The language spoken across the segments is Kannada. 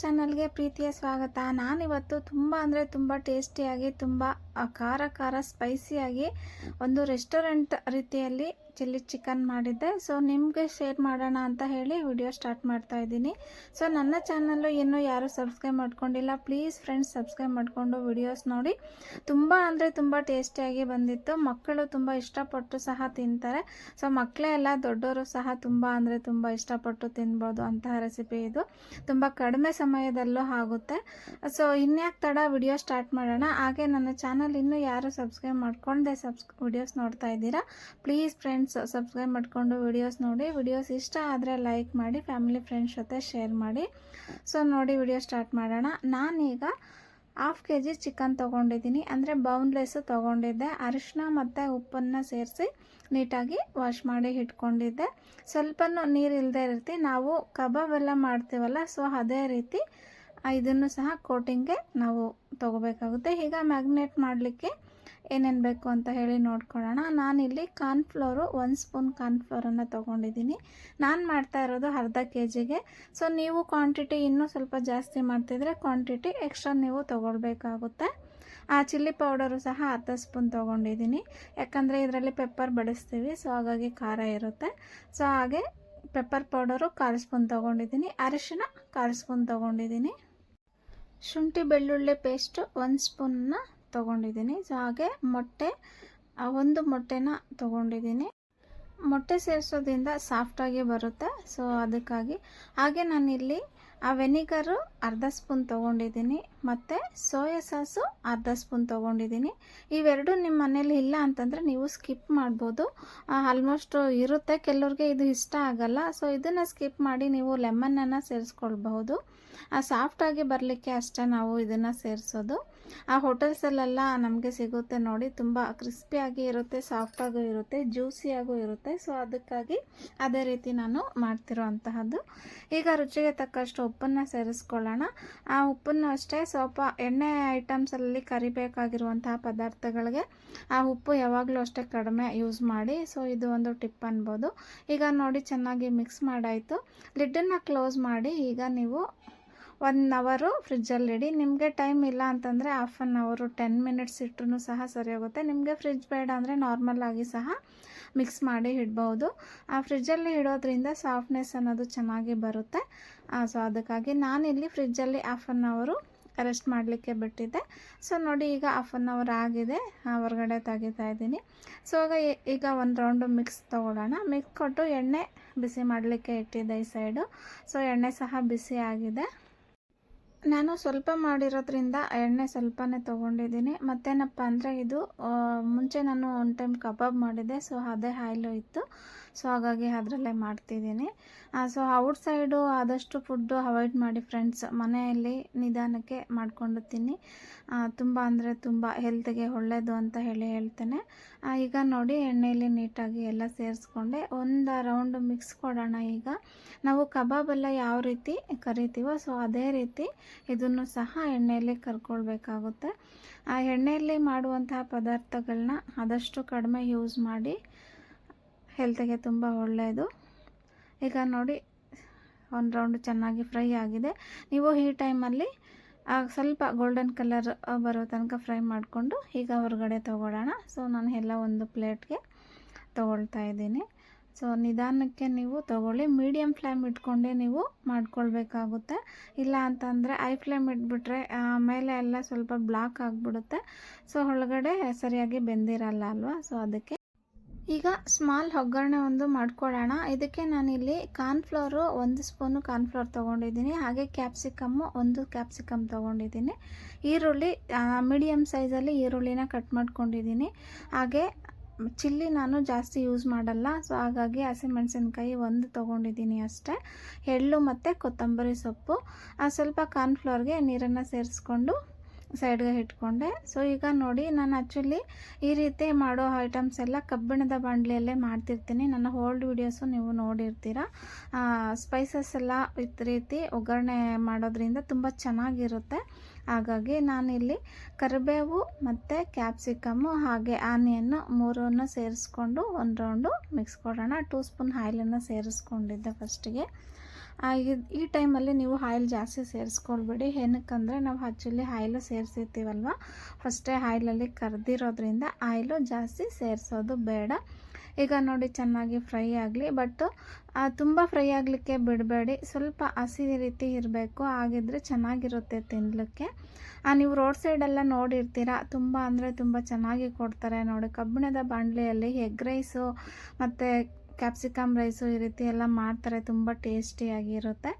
ಚಾನಲ್ಗೆ ಪ್ರೀತಿಯ ಸ್ವಾಗತ. ನಾನಿವತ್ತು ತುಂಬ ಟೇಸ್ಟಿಯಾಗಿ ಖಾರ ಸ್ಪೈಸಿಯಾಗಿ ಒಂದು ರೆಸ್ಟೋರೆಂಟ್ ರೀತಿಯಲ್ಲಿ ಚಿಲ್ಲಿ ಚಿಕನ್ ಮಾಡಿದ್ದೆ. ಸೊ ನಿಮಗೆ ಶೇರ್ ಮಾಡೋಣ ಅಂತ ಹೇಳಿ ವಿಡಿಯೋ ಸ್ಟಾರ್ಟ್ ಮಾಡ್ತಾ ಇದ್ದೀನಿ. ಸೊ ನನ್ನ ಚಾನಲ್ಲು ಇನ್ನೂ ಯಾರು ಸಬ್ಸ್ಕ್ರೈಬ್ ಮಾಡ್ಕೊಂಡಿಲ್ಲ, ಪ್ಲೀಸ್ ಫ್ರೆಂಡ್ಸ್ ಸಬ್ಸ್ಕ್ರೈಬ್ ಮಾಡಿಕೊಂಡು ವಿಡಿಯೋಸ್ ನೋಡಿ. ತುಂಬ ಟೇಸ್ಟಿಯಾಗಿ ಬಂದಿತ್ತು. ಮಕ್ಕಳು ತುಂಬ ಇಷ್ಟಪಟ್ಟು ಸಹ ತಿಂತಾರೆ. ಸೊ ಮಕ್ಕಳೇ ಎಲ್ಲ ದೊಡ್ಡವರು ಸಹ ತುಂಬ ಇಷ್ಟಪಟ್ಟು ತಿನ್ಬೋದು ಅಂತಹ ರೆಸಿಪಿ ಇದು. ತುಂಬ ಕಡಿಮೆ ಸಮಯದಲ್ಲೂ ಆಗುತ್ತೆ. ಸೊ ಇನ್ಯಾಕೆ ತಡ, ವಿಡಿಯೋ ಸ್ಟಾರ್ಟ್ ಮಾಡೋಣ. ಹಾಗೆ ನನ್ನ ಚಾನಲ್ ಇನ್ನೂ ಯಾರು ಸಬ್ಸ್ಕ್ರೈಬ್ ಮಾಡ್ಕೊಂಡೆ ವಿಡಿಯೋಸ್ ನೋಡ್ತಾ ಇದ್ದೀರಾ, ಪ್ಲೀಸ್ ಫ್ರೆಂಡ್ಸ್ ಸಬ್ಸ್ಕ್ರೈಬ್ ಮಾಡಿಕೊಂಡು ವಿಡಿಯೋಸ್ ನೋಡಿ. ವಿಡಿಯೋಸ್ ಇಷ್ಟ ಆದರೆ ಲೈಕ್ ಮಾಡಿ, ಫ್ಯಾಮಿಲಿ ಫ್ರೆಂಡ್ಸ್ ಜೊತೆ ಶೇರ್ ಮಾಡಿ. ಸೊ ನೋಡಿ ವಿಡಿಯೋ ಸ್ಟಾರ್ಟ್ ಮಾಡೋಣ. ನಾನೀಗ 1/2 kg ಚಿಕನ್ ತೊಗೊಂಡಿದ್ದೀನಿ, ಅಂದರೆ ಬೌನ್ಲೆಸ್ಸು ತೊಗೊಂಡಿದ್ದೆ. ಅರಿಶಿನ ಮತ್ತು ಉಪ್ಪನ್ನು ಸೇರಿಸಿ ನೀಟಾಗಿ ವಾಶ್ ಮಾಡಿ ಇಟ್ಕೊಂಡಿದ್ದೆ. ಸ್ವಲ್ಪನೂ ನೀರು ಇಲ್ಲದೆ ಇರ್ತಿ, ನಾವು ಕಬಾಬ್ ಎಲ್ಲ ಮಾಡ್ತೀವಲ್ಲ, ಸೊ ಅದೇ ರೀತಿ ಇದನ್ನು ಸಹ ಕೋಟಿಂಗ್ಗೆ ನಾವು ತೊಗೋಬೇಕಾಗುತ್ತೆ. ಈಗ ಮ್ಯಾಗ್ನೇಟ್ ಮಾಡಲಿಕ್ಕೆ ಏನೇನು ಬೇಕು ಅಂತ ಹೇಳಿ ನೋಡ್ಕೊಳ್ಳೋಣ. ನಾನಿಲ್ಲಿ ಕಾರ್ನ್ಫ್ಲೋರು 1 ಸ್ಪೂನ್ ಕಾರ್ನ್ಫ್ಲೋರನ್ನು ತೊಗೊಂಡಿದ್ದೀನಿ. ನಾನು ಮಾಡ್ತಾ ಇರೋದು 1/2 kgಗೆ. ಸೊ ನೀವು ಕ್ವಾಂಟಿಟಿ ಇನ್ನೂ ಸ್ವಲ್ಪ ಜಾಸ್ತಿ ಮಾಡ್ತಿದ್ರೆ ಕ್ವಾಂಟಿಟಿ ಎಕ್ಸ್ಟ್ರಾ ನೀವು ತೊಗೊಳ್ಬೇಕಾಗುತ್ತೆ. ಚಿಲ್ಲಿ ಪೌಡರು ಸಹ 1/2 ಸ್ಪೂನ್ ತೊಗೊಂಡಿದ್ದೀನಿ, ಯಾಕಂದರೆ ಇದರಲ್ಲಿ ಪೆಪ್ಪರ್ ಬಳಸ್ತೀವಿ, ಸೊ ಹಾಗಾಗಿ ಖಾರ ಇರುತ್ತೆ. ಸೊ ಹಾಗೆ ಪೆಪ್ಪರ್ ಪೌಡರು 1/4 ಸ್ಪೂನ್ ತೊಗೊಂಡಿದ್ದೀನಿ. ಅರಿಶಿನ 1/4 ಸ್ಪೂನ್ ತೊಗೊಂಡಿದ್ದೀನಿ. ಶುಂಠಿ ಬೆಳ್ಳುಳ್ಳಿ ಪೇಸ್ಟು 1 ಸ್ಪೂನ್ನ ತೊಗೊಂಡಿದ್ದೀನಿ. ಸೊ ಹಾಗೆ ಮೊಟ್ಟೆ 1 ಮೊಟ್ಟೆನ ತೊಗೊಂಡಿದ್ದೀನಿ. ಮೊಟ್ಟೆ ಸೇರಿಸೋದ್ರಿಂದ ಸಾಫ್ಟಾಗಿ ಬರುತ್ತೆ, ಸೊ ಅದಕ್ಕಾಗಿ. ಹಾಗೆ ನಾನಿಲ್ಲಿ ವೆನಿಗರು 1/2 ಸ್ಪೂನ್ ತೊಗೊಂಡಿದ್ದೀನಿ, ಮತ್ತು ಸೋಯಾ ಸಾಸು 1/2 ಸ್ಪೂನ್ ತೊಗೊಂಡಿದ್ದೀನಿ. ಇವೆರಡು ನಿಮ್ಮ ಮನೇಲಿ ಇಲ್ಲ ಅಂತಂದರೆ ನೀವು ಸ್ಕಿಪ್ ಮಾಡ್ಬೋದು. ಆಲ್ಮೋಸ್ಟ್ ಇರುತ್ತೆ, ಕೆಲವ್ರಿಗೆ ಇದು ಇಷ್ಟ ಆಗಲ್ಲ. ಸೊ ಇದನ್ನು ಸ್ಕಿಪ್ ಮಾಡಿ ನೀವು ಲೆಮನನ್ನು ಸೇರಿಸ್ಕೊಳ್ಬಹುದು. ಸಾಫ್ಟಾಗಿ ಬರಲಿಕ್ಕೆ ಅಷ್ಟೇ ನಾವು ಇದನ್ನು ಸೇರಿಸೋದು. ಹೋಟೆಲ್ಸಲ್ಲೆಲ್ಲ ನಮಗೆ ಸಿಗುತ್ತೆ ನೋಡಿ, ತುಂಬ ಕ್ರಿಸ್ಪಿಯಾಗಿ ಇರುತ್ತೆ, ಸಾಫ್ಟಾಗೂ ಇರುತ್ತೆ, ಜ್ಯೂಸಿಯಾಗೂ ಇರುತ್ತೆ. ಸೊ ಅದಕ್ಕಾಗಿ ಅದೇ ರೀತಿ ನಾನು ಮಾಡ್ತಿರೋ ಅಂತಹದ್ದು. ಈಗ ರುಚಿಗೆ ತಕ್ಕಷ್ಟು ಉಪ್ಪನ್ನು ಸೇರಿಸ್ಕೊಳ್ಳೋಣ. ಆ ಉಪ್ಪನ್ನು ಅಷ್ಟೇ ಸ್ವಲ್ಪ ಎಣ್ಣೆ ಐಟಮ್ಸಲ್ಲಿ ಕರಿಬೇಕಾಗಿರುವಂತಹ ಪದಾರ್ಥಗಳಿಗೆ ಆ ಉಪ್ಪು ಯಾವಾಗಲೂ ಅಷ್ಟೇ ಕಡಿಮೆ ಯೂಸ್ ಮಾಡಿ. ಸೊ ಇದು ಒಂದು ಟಿಪ್ ಅನ್ಬೋದು. ಈಗ ನೋಡಿ ಚೆನ್ನಾಗಿ ಮಿಕ್ಸ್ ಮಾಡಾಯಿತು. ಲಿಡ್ಡನ್ನು ಕ್ಲೋಸ್ ಮಾಡಿ ಈಗ ನೀವು 1 ಅವರು ಫ್ರಿಜ್ಜಲ್ಲಿ ಇಡಿ. ನಿಮಗೆ ಟೈಮ್ ಇಲ್ಲ ಅಂತಂದರೆ 1/2 ಅವರು 10 ಮಿನಿಟ್ಸ್ ಇಟ್ಟರೂ ಸಹ ಸರಿ ಹೋಗುತ್ತೆ. ನಿಮಗೆ ಫ್ರಿಜ್ ಬೇಡ ಅಂದರೆ ನಾರ್ಮಲಾಗಿ ಸಹ ಮಿಕ್ಸ್ ಮಾಡಿ ಇಡ್ಬೋದು. ಫ್ರಿಜ್ಜಲ್ಲಿ ಇಡೋದ್ರಿಂದ ಸಾಫ್ಟ್ನೆಸ್ ಅನ್ನೋದು ಚೆನ್ನಾಗಿ ಬರುತ್ತೆ. ಸೊ ಅದಕ್ಕಾಗಿ ನಾನಿಲ್ಲಿ ಫ್ರಿಜ್ಜಲ್ಲಿ 1/2 ಅವರು ರೆಸ್ಟ್ ಮಾಡಲಿಕ್ಕೆ ಬಿಟ್ಟಿದ್ದೆ. ಸೊ ನೋಡಿ ಈಗ 1/2 ಅವರ್ ಆಗಿದೆ, ಹೊರಗಡೆ ತೆಗಿತಾ ಇದ್ದೀನಿ. ಸೊ ಈಗ 1 ರೌಂಡು ಮಿಕ್ಸ್ ತೊಗೊಳ್ಳೋಣ. ಮಿಕ್ಸ್ ಕೊಟ್ಟು ಎಣ್ಣೆ ಬಿಸಿ ಮಾಡಲಿಕ್ಕೆ ಇಟ್ಟಿದ್ದೆ ಈ ಸೈಡು. ಸೊ ಎಣ್ಣೆ ಸಹ ಬಿಸಿ ಆಗಿದೆ. ನಾನು ಸ್ವಲ್ಪ ಮಾಡಿರೋದ್ರಿಂದ ಎಣ್ಣೆ ಸ್ವಲ್ಪನೇ ತೊಗೊಂಡಿದ್ದೀನಿ. ಮತ್ತೇನಪ್ಪ ಅಂದರೆ ಇದು ಮುಂಚೆ ನಾನು 1 ಟೈಮ್ ಕಬಾಬ್ ಮಾಡಿದ್ದೆ, ಸೊ ಅದೇ ಆಯಿಲು ಇತ್ತು. ಸೊ ಹಾಗಾಗಿ ಅದರಲ್ಲೇ ಮಾಡ್ತಿದ್ದೀನಿ. ಸೊ ಔಟ್ಸೈಡು ಆದಷ್ಟು ಫುಡ್ಡು ಅವಾಯ್ಡ್ ಮಾಡಿ ಫ್ರೆಂಡ್ಸ್. ಮನೆಯಲ್ಲಿ ನಿಧಾನಕ್ಕೆ ಮಾಡಿಕೊಂಡು ತಿನ್ನಿ. ತುಂಬ ಹೆಲ್ತ್ಗೆ ಒಳ್ಳೆಯದು ಅಂತ ಹೇಳ್ತೇನೆ. ಈಗ ನೋಡಿ ಎಣ್ಣೆಯಲ್ಲಿ ನೀಟಾಗಿ ಎಲ್ಲ ಸೇರಿಸ್ಕೊಂಡೆ. 1 ರೌಂಡು ಮಿಕ್ಸ್ ಕೊಡೋಣ. ಈಗ ನಾವು ಕಬಾಬೆಲ್ಲ ಯಾವ ರೀತಿ ಕರಿತೀವೋ ಸೊ ಅದೇ ರೀತಿ ಇದನ್ನು ಸಹ ಎಣ್ಣೆಯಲ್ಲಿ ಕರ್ಕೊಳ್ಬೇಕಾಗುತ್ತೆ. ಎಣ್ಣೆಯಲ್ಲಿ ಮಾಡುವಂತಹ ಪದಾರ್ಥಗಳನ್ನ ಆದಷ್ಟು ಕಡಿಮೆ ಯೂಸ್ ಮಾಡಿ, ಹೆಲ್ತ್ಗೆ ತುಂಬ ಒಳ್ಳೆಯದು. ಈಗ ನೋಡಿ 1 ರೌಂಡ್ ಚೆನ್ನಾಗಿ ಫ್ರೈ ಆಗಿದೆ. ನೀವು ಈ ಟೈಮಲ್ಲಿ ಸ್ವಲ್ಪ ಗೋಲ್ಡನ್ ಕಲರ್ ಬರೋ ತನಕ ಫ್ರೈ ಮಾಡಿಕೊಂಡು ಈಗ ಹೊರಗಡೆ ತೊಗೊಳ್ಳೋಣ. ಸೊ ನಾನು ಎಲ್ಲ ಒಂದು ಪ್ಲೇಟ್ಗೆ ತೊಗೊಳ್ತಾ ಇದ್ದೀನಿ. ಸೊ ನಿಧಾನಕ್ಕೆ ನೀವು ತೊಗೊಳ್ಳಿ. ಮೀಡಿಯಮ್ ಫ್ಲೇಮ್ ಇಟ್ಕೊಂಡೆ ನೀವು ಮಾಡ್ಕೊಳ್ಬೇಕಾಗುತ್ತೆ. ಇಲ್ಲ ಅಂತಂದರೆ ಐ ಫ್ಲೇಮ್ ಇಟ್ಬಿಟ್ರೆ ಮೇಲೆ ಎಲ್ಲ ಸ್ವಲ್ಪ ಬ್ಲಾಕ್ ಆಗಿಬಿಡುತ್ತೆ. ಸೊ ಒಳಗಡೆ ಸರಿಯಾಗಿ ಬೆಂದಿರಲ್ಲ ಅಲ್ವಾ. ಸೊ ಅದಕ್ಕೆ ಈಗ ಸ್ಮಾಲ್ ಒಗ್ಗರಣೆ ಒಂದು ಮಾಡ್ಕೊಳ್ಳೋಣ. ಇದಕ್ಕೆ ನಾನಿಲ್ಲಿ ಕಾರ್ನ್ಫ್ಲೋರು 1 ಸ್ಪೂನು ಕಾರ್ನ್ಫ್ಲೋರ್ ತೊಗೊಂಡಿದ್ದೀನಿ. ಹಾಗೆ ಕ್ಯಾಪ್ಸಿಕಮ್ಮು 1 ಕ್ಯಾಪ್ಸಿಕಮ್ ತೊಗೊಂಡಿದ್ದೀನಿ. ಈರುಳ್ಳಿ ಮೀಡಿಯಮ್ ಸೈಜಲ್ಲಿ ಈರುಳ್ಳಿನ ಕಟ್ ಮಾಡ್ಕೊಂಡಿದ್ದೀನಿ. ಹಾಗೆ ಚಿಲ್ಲಿ ನಾನು ಜಾಸ್ತಿ ಯೂಸ್ ಮಾಡಲ್ಲ, ಸೊ ಹಾಗಾಗಿ ಹಸಿಮೆಣಸಿನ್ಕಾಯಿ 1 ತೊಗೊಂಡಿದ್ದೀನಿ ಅಷ್ಟೇ. ಎಳ್ಳು ಮತ್ತು ಕೊತ್ತಂಬರಿ ಸೊಪ್ಪು, ಸ್ವಲ್ಪ ಕಾರ್ನ್ಫ್ಲೋರ್ಗೆ ನೀರನ್ನು ಸೇರಿಸ್ಕೊಂಡು ಸೈಡ್ಗೆ ಇಟ್ಕೊಂಡೆ. ಸೊ ಈಗ ನೋಡಿ ನಾನು ಆ್ಯಕ್ಚುಲಿ ಈ ರೀತಿ ಮಾಡೋ ಐಟಮ್ಸ್ ಎಲ್ಲ ಕಬ್ಬಿಣದ ಬಾಣಲೆಯಲ್ಲೇ ಮಾಡ್ತಿರ್ತೀನಿ. ನನ್ನ ಓಲ್ಡ್ ವೀಡಿಯೋಸು ನೀವು ನೋಡಿರ್ತೀರ. ಸ್ಪೈಸಸ್ ಎಲ್ಲ ಈ ರೀತಿ ಒಗ್ಗರಣೆ ಮಾಡೋದ್ರಿಂದ ತುಂಬ ಚೆನ್ನಾಗಿರುತ್ತೆ. ಹಾಗಾಗಿ ನಾನಿಲ್ಲಿ ಕರಿಬೇವು ಮತ್ತು ಕ್ಯಾಪ್ಸಿಕಮ್ಮು ಹಾಗೆ ಆನಿಯನ್ನು 3 ಸೇರಿಸ್ಕೊಂಡು 1 ರೌಂಡು ಮಿಕ್ಸ್ ಕೊಡೋಣ. 2 ಸ್ಪೂನ್ ಆಯಿಲನ್ನು ಸೇರಿಸ್ಕೊಂಡಿದ್ದೆ ಫಸ್ಟಿಗೆ. ಈ ಟೈಮಲ್ಲಿ ನೀವು ಆಯಿಲ್ ಜಾಸ್ತಿ ಸೇರಿಸ್ಕೊಳ್ಬೇಡಿ. ಏನಕ್ಕಂದರೆ ನಾವು ಆ್ಯಕ್ಚುಲಿ ಆಯಿಲು ಸೇರಿಸಿರ್ತೀವಲ್ವ, ಫಸ್ಟೇ ಆಯಿಲಲ್ಲಿ ಕರೆದಿರೋದ್ರಿಂದ ಆಯಿಲು ಜಾಸ್ತಿ ಸೇರಿಸೋದು ಬೇಡ. ಈಗ ನೋಡಿ ಚೆನ್ನಾಗಿ ಫ್ರೈ ಆಗಲಿ, ಬಟ್ ತುಂಬ ಫ್ರೈ ಆಗಲಿಕ್ಕೆ ಬಿಡಬೇಡಿ, ಸ್ವಲ್ಪ ಹಸಿ ರೀತಿ ಇರಬೇಕು, ಆಗಿದ್ದರೆ ಚೆನ್ನಾಗಿರುತ್ತೆ ತಿನ್ನಲಿಕ್ಕೆ. ನೀವು ರೋಡ್ ಸೈಡೆಲ್ಲ ನೋಡಿರ್ತೀರ, ತುಂಬ ಅಂದರೆ ತುಂಬ ಚೆನ್ನಾಗಿ ಕೊಡ್ತಾರೆ ನೋಡಿ. ಕಬ್ಬಿಣದ ಬಾಣಲೆಯಲ್ಲಿ ಎಗ್ ರೈಸು ಮತ್ತು ಕ್ಯಾಪ್ಸಿಕಮ್ ರೈಸು ಈ ರೀತಿ ಎಲ್ಲ ಮಾಡ್ತಾರೆ, ತುಂಬ ಟೇಸ್ಟಿಯಾಗಿರುತ್ತೆ.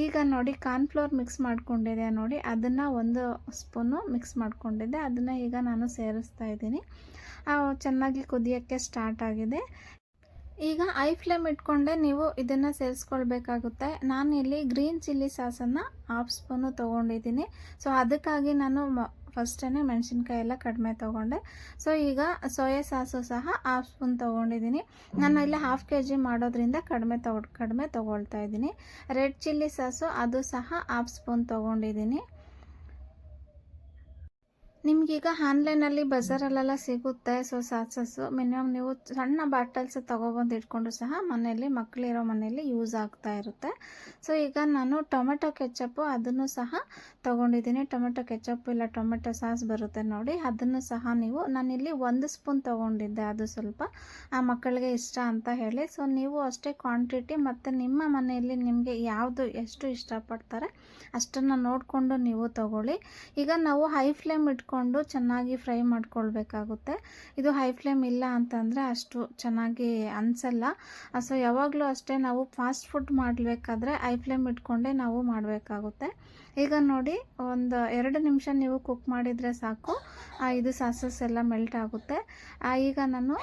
ಈಗ ನೋಡಿ ಕಾರ್ನ್ಫ್ಲೋರ್ ಮಿಕ್ಸ್ ಮಾಡ್ಕೊಂಡಿದೆ ನೋಡಿ, ಅದನ್ನು 1 ಸ್ಪೂನು ಮಿಕ್ಸ್ ಮಾಡ್ಕೊಂಡಿದ್ದೆ, ಅದನ್ನು ಈಗ ನಾನು ಸೇರಿಸ್ತಾ ಇದ್ದೀನಿ. ಚೆನ್ನಾಗಿ ಕುದಿಯೋಕ್ಕೆ ಸ್ಟಾರ್ಟ್ ಆಗಿದೆ. ಈಗ ಐ ಫ್ಲೇಮ್ ಇಟ್ಕೊಂಡೆ ನೀವು ಇದನ್ನು ಸೇರಿಸ್ಕೊಳ್ಬೇಕಾಗುತ್ತೆ. ನಾನಿಲ್ಲಿ ಗ್ರೀನ್ ಚಿಲ್ಲಿ ಸಾಸನ್ನು 1/2 ಸ್ಪೂನು ತೊಗೊಂಡಿದ್ದೀನಿ. ಸೊ ಅದಕ್ಕಾಗಿ ನಾನು ಫಸ್ಟೇ ಮೆಣಸಿನ್ಕಾಯಿ ಎಲ್ಲ ಕಡಿಮೆ ತೊಗೊಂಡೆ. ಸೊ ಈಗ ಸೋಯಾ ಸಾಸು ಸಹ 1/2 ಸ್ಪೂನ್ ತೊಗೊಂಡಿದ್ದೀನಿ. ನಾನು ಇಲ್ಲಿ 1/2 kg ಮಾಡೋದ್ರಿಂದ ಕಡಿಮೆ ತೊಗೊಳ್ತಾ ಇದ್ದೀನಿ. ರೆಡ್ ಚಿಲ್ಲಿ ಸಾಸು ಅದು ಸಹ 1/2 ಸ್ಪೂನ್ ತೊಗೊಂಡಿದ್ದೀನಿ. ನಿಮಗೀಗ ಆನ್ಲೈನಲ್ಲಿ ಬಜಾರಲ್ಲೆಲ್ಲ ಸಿಗುತ್ತೆ. ಸೊ ಸಾಸಸ್ಸು ಮಿನಿಮಮ್ ನೀವು ಸಣ್ಣ ಬಾಟಲ್ಸ್ ತೊಗೊಬಂದು ಇಟ್ಕೊಂಡು ಸಹ ಮನೆಯಲ್ಲಿ ಮಕ್ಕಳಿರೋ ಮನೆಯಲ್ಲಿ ಯೂಸ್ ಆಗ್ತಾ ಇರುತ್ತೆ. ಸೊ ಈಗ ನಾನು ಟೊಮೆಟೊ ಕೆಚಪ್ಪು ಅದನ್ನು ಸಹ ತೊಗೊಂಡಿದ್ದೀನಿ. ಟೊಮೆಟೊ ಕೆಚಪ್ ಇಲ್ಲ ಟೊಮೆಟೊ ಸಾಸ್ ಬರುತ್ತೆ ನೋಡಿ, ಅದನ್ನು ಸಹ ನಾನಿಲ್ಲಿ 1 ಸ್ಪೂನ್ ತೊಗೊಂಡಿದ್ದೆ, ಅದು ಸ್ವಲ್ಪ ಮಕ್ಕಳಿಗೆ ಇಷ್ಟ ಅಂತ ಹೇಳಿ. ಸೊ ನೀವು ಅಷ್ಟೇ ಕ್ವಾಂಟಿಟಿ ಮತ್ತು ನಿಮ್ಮ ಮನೆಯಲ್ಲಿ ನಿಮಗೆ ಯಾವುದು ಎಷ್ಟು ಇಷ್ಟಪಡ್ತಾರೆ ಅಷ್ಟನ್ನು ನೋಡಿಕೊಂಡು ನೀವು ತೊಗೊಳ್ಳಿ. ಈಗ ನಾವು ಹೈ ಫ್ಲೇಮ್ ಇಟ್ಕೊಂಡು ಚೆನ್ನಾಗಿ ಫ್ರೈ ಮಾಡ್ಕೊಳ್ಬೇಕಾಗುತ್ತೆ. ಇದು ಹೈ ಫ್ಲೇಮ್ ಇಲ್ಲ ಅಂತಂದರೆ ಅಷ್ಟು ಚೆನ್ನಾಗಿ ಅನಿಸಲ್ಲ. ಸೊ ಯಾವಾಗಲೂ ಅಷ್ಟೇ ನಾವು ಫಾಸ್ಟ್ ಫುಡ್ ಮಾಡಬೇಕಾದ್ರೆ ಹೈ ಫ್ಲೇಮ್ ಇಟ್ಕೊಂಡೇ ನಾವು ಮಾಡಬೇಕಾಗುತ್ತೆ. ಈಗ ನೋಡಿ 1-2 ನಿಮಿಷ ನೀವು ಕುಕ್ ಮಾಡಿದರೆ ಸಾಕು, ಇದು ಸಾಸಸ್ ಎಲ್ಲ ಮೆಲ್ಟ್ ಆಗುತ್ತೆ. ಈಗ ನಾನು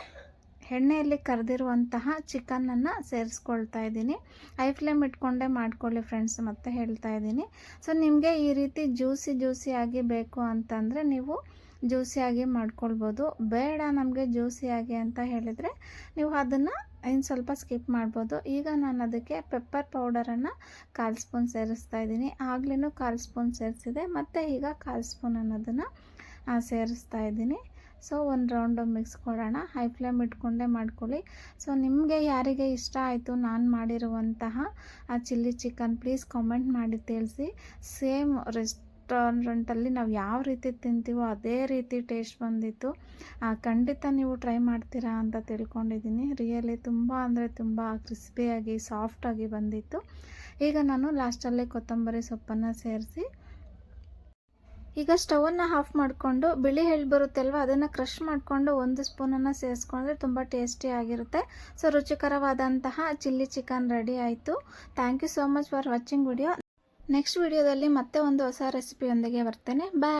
ಎಣ್ಣೆಯಲ್ಲಿ ಕರೆದಿರುವಂತಹ ಚಿಕನನ್ನು ಸೇರಿಸ್ಕೊಳ್ತಾ ಇದ್ದೀನಿ. ಹೈ ಫ್ಲೇಮ್ ಇಟ್ಕೊಂಡೇ ಮಾಡ್ಕೊಳ್ಳಿ ಫ್ರೆಂಡ್ಸ್, ಮತ್ತೆ ಹೇಳ್ತಾ ಇದ್ದೀನಿ. ಸೊ ನಿಮಗೆ ಈ ರೀತಿ ಜ್ಯೂಸಿಯಾಗಿ ಬೇಕು ಅಂತಂದರೆ ನೀವು ಜ್ಯೂಸಿಯಾಗಿ ಮಾಡ್ಕೊಳ್ಬೋದು. ಬೇಡ ನಮಗೆ ಜ್ಯೂಸಿಯಾಗಿ ಅಂತ ಹೇಳಿದರೆ ನೀವು ಅದನ್ನು ಇನ್ನು ಸ್ವಲ್ಪ ಸ್ಕಿಪ್ ಮಾಡ್ಬೋದು. ಈಗ ನಾನು ಅದಕ್ಕೆ ಪೆಪ್ಪರ್ ಪೌಡರನ್ನು 1/4 ಸ್ಪೂನ್ ಸೇರಿಸ್ತಾ ಇದ್ದೀನಿ. ಆಗ್ಲೂ 1/4 ಸ್ಪೂನ್ ಸೇರಿಸಿದೆ, ಮತ್ತು ಈಗ 1/4 ಸ್ಪೂನ್ ಅನ್ನೋದನ್ನು ಸೇರಿಸ್ತಾ ಇದ್ದೀನಿ. ಸೊ ಒಂದು ರೌಂಡು ಮಿಕ್ಸ್ ಕೊಡೋಣ. ಹೈ ಫ್ಲೇಮ್ ಇಟ್ಕೊಂಡೇ ಮಾಡ್ಕೊಳ್ಳಿ. ಸೊ ನಿಮಗೆ ಯಾರಿಗೆ ಇಷ್ಟ ಆಯಿತು ನಾನು ಮಾಡಿರುವಂತಹ ಚಿಲ್ಲಿ ಚಿಕನ್, ಪ್ಲೀಸ್ ಕಾಮೆಂಟ್ ಮಾಡಿ ತಿಳಿಸಿ. ಸೇಮ್ ರೆಸ್ಟೋರೆಂಟಲ್ಲಿ ನಾವು ಯಾವ ರೀತಿ ತಿಂತೀವೋ ಅದೇ ರೀತಿ ಟೇಸ್ಟ್ ಬಂದಿತ್ತು. ಖಂಡಿತ ನೀವು ಟ್ರೈ ಮಾಡ್ತೀರಾ ಅಂತ ತಿಳ್ಕೊಂಡಿದ್ದೀನಿ. ರಿಯಲಿ ತುಂಬ ಅಂದರೆ ತುಂಬ ಕ್ರಿಸ್ಪಿಯಾಗಿ ಸಾಫ್ಟಾಗಿ ಬಂದಿತ್ತು. ಈಗ ನಾನು ಲಾಸ್ಟಲ್ಲಿ ಕೊತ್ತಂಬರಿ ಸೊಪ್ಪನ್ನು ಸೇರಿಸಿ ಈಗ ಸ್ಟವನ್ನು ಆಫ್ ಮಾಡಿಕೊಂಡು ಬಿಳಿ ಎಳ್ಳು ಬರುತ್ತಲ್ವ ಅದನ್ನು ಕ್ರಷ್ ಮಾಡಿಕೊಂಡು 1 ಸ್ಪೂನನ್ನು ಸೇರಿಸ್ಕೊಂಡ್ರೆ ತುಂಬ ಟೇಸ್ಟಿಯಾಗಿರುತ್ತೆ. ಸೊ ರುಚಿಕರವಾದಂತಹ ಚಿಲ್ಲಿ ಚಿಕನ್ ರೆಡಿ ಆಯಿತು. Thank you so much for watching video. Next ವಿಡಿಯೋದಲ್ಲಿ ಮತ್ತೆ ಒಂದು ಹೊಸ ರೆಸಿಪಿಯೊಂದಿಗೆ ಬರ್ತೇನೆ. ಬಾಯ್.